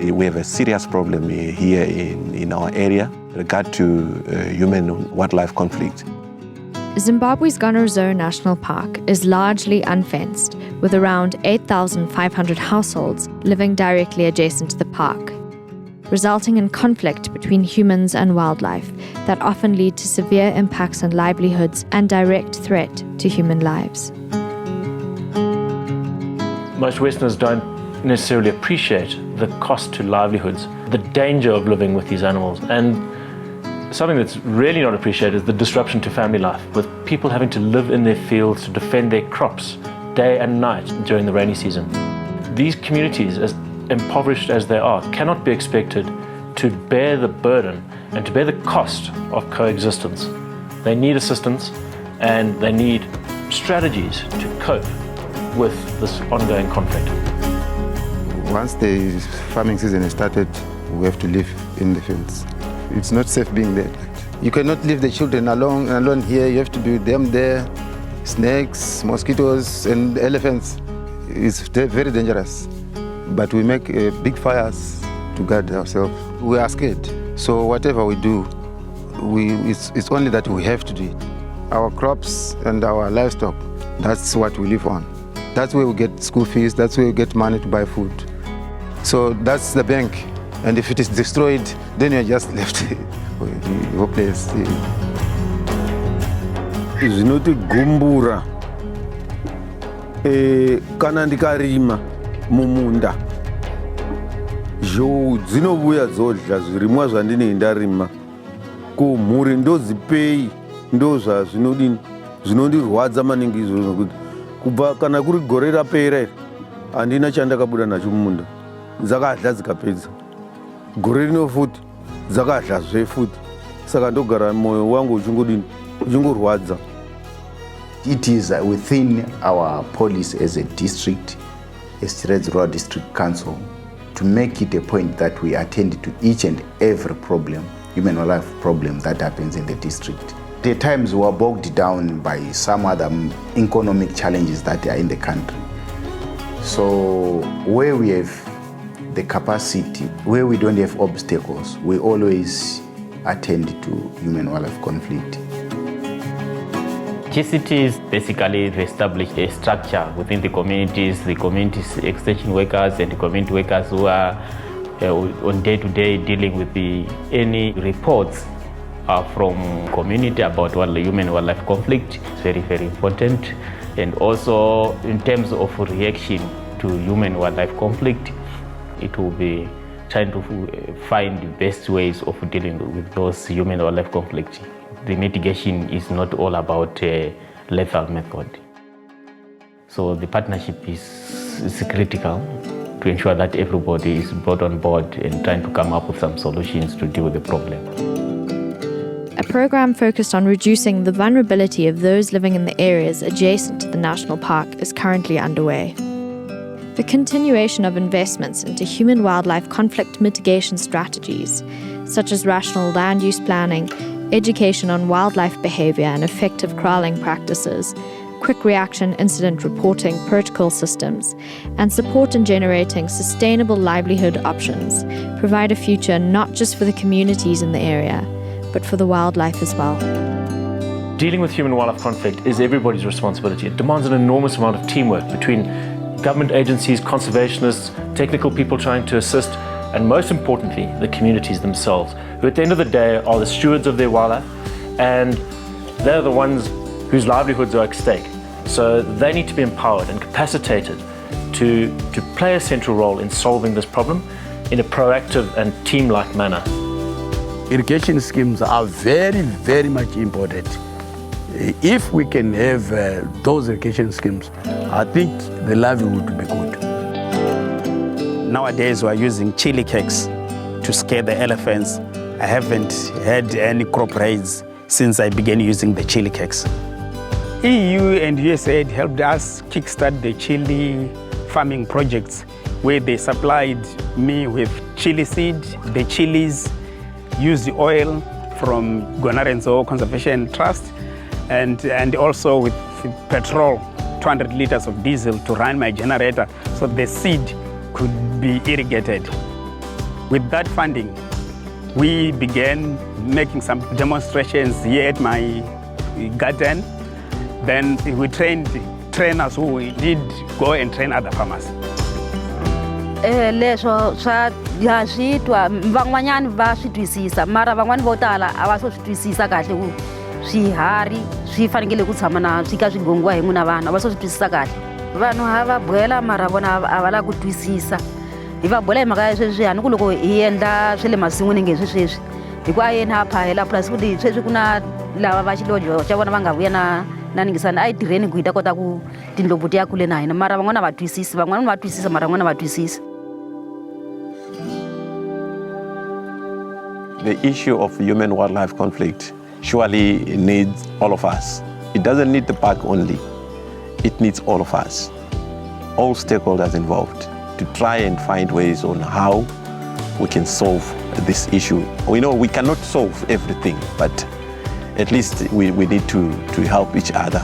We have a serious problem here in our area with regard to human-wildlife conflict. Zimbabwe's Ngorongoro National Park is largely unfenced, with around 8,500 households living directly adjacent to the park, resulting in conflict between humans and wildlife that often lead to severe impacts on livelihoods and direct threat to human lives. Most Westerners don't necessarily appreciate the cost to livelihoods, the danger of living with these animals, and something that's really not appreciated is the disruption to family life, with people having to live in their fields to defend their crops day and night during the rainy season. These communities, as impoverished as they are, cannot be expected to bear the burden and to bear the cost of coexistence. They need assistance and they need strategies to cope with this ongoing conflict. Once the farming season has started, we have to live in the fields. It's not safe being there. You cannot leave the children alone here. You have to be with them there. Snakes, mosquitoes, and elephants. It's very dangerous. But we make big fires to guard ourselves. We are scared. So whatever we do, it's only that we have to do it. Our crops and our livestock, that's what we live on. That's where we get school fees. That's where we get money to buy food. So that's the bank. And if it is destroyed, then you're just left hopeless. Zvinoti gumbura kana ndikarima mumunda zhou dzinobuya dzodla zvirimwa zvandinenge ndarima ko mhuri ndodzipei ndozva zvinondirwadza maningi izvozvo kuti kubva kana kuri gore rapera handina chandakabuda nacho mumunda dzakadla dzikapedza gore rino futi dzakadlazve futi saka ndogara moyo wangu uchingorwadza. It is within our policy as a district, as Tirez Rural District Council, to make it a point that we attend to each and every problem, human wildlife problem that happens in the district. At times we are bogged down by some other economic challenges that are in the country. So where we have the capacity, where we don't have obstacles, we always attend to human wildlife conflict. GCTs basically establish a structure within the community extension workers and the community workers who are on day-to-day dealing with any reports from community about human wildlife conflict. It's very, very important. And also in terms of reaction to human wildlife conflict, it will be trying to find the best ways of dealing with those human wildlife conflicts. The mitigation is not all about a lethal method. So the partnership is critical to ensure that everybody is brought on board and trying to come up with some solutions to deal with the problem. A program focused on reducing the vulnerability of those living in the areas adjacent to the national park is currently underway. The continuation of investments into human-wildlife conflict mitigation strategies, such as rational land use planning, education on wildlife behavior and effective kraling practices, quick reaction incident reporting protocol systems, and support in generating sustainable livelihood options provide a future not just for the communities in the area, but for the wildlife as well. Dealing with human-wildlife conflict is everybody's responsibility. It demands an enormous amount of teamwork between government agencies, conservationists, technical people trying to assist, and most importantly, the communities themselves, who at the end of the day are the stewards of their wildlife, and they're the ones whose livelihoods are at stake. So they need to be empowered and capacitated to play a central role in solving this problem in a proactive and team-like manner. Irrigation schemes are very, very much important. If we can have those irrigation schemes, I think the livelihood would be good. Nowadays we're using chili cakes to scare the elephants. I haven't had any crop raids since I began using the chili cakes. EU and USAID helped us kickstart the chili farming projects where they supplied me with chili seed, the chilies, used the oil from Ngorongoro Conservation Trust, and also with petrol, 200 liters of diesel to run my generator so the seed could be irrigated. With that funding, we began making some demonstrations here at my garden. Then we trained trainers who did go and train other farmers. Leswo swa ya switwa van'wanyani va swi twisisa mara van'wani vo tala a va swi twisisa kahle ku swiharhi swi fanekele ku tshama na swi ka swi gongiwa hi n'wina vanhu a va swi twisisa kahle vanhu ha va bolela mara vona a va la ku twisisa hi va bola hi mhaka ya sweswi hani ku loko hi endla swe le masin'wini nge sweswi hi ku a yeni ha phahela plus futhi sweswi ku na lava va xilodyo xa vona va nga vuya na ningisana a yi tirheni ku hi ta kota ku tindlopfu ti ya kule na hina mara van'wana va twisisi van'wana va twisisa mara van'wana va twisisa. The issue of human-wildlife conflict surely needs all of us. It doesn't need the park only. It needs all of us, all stakeholders involved, to try and find ways on how we can solve this issue. We know we cannot solve everything, but at least we need to help each other.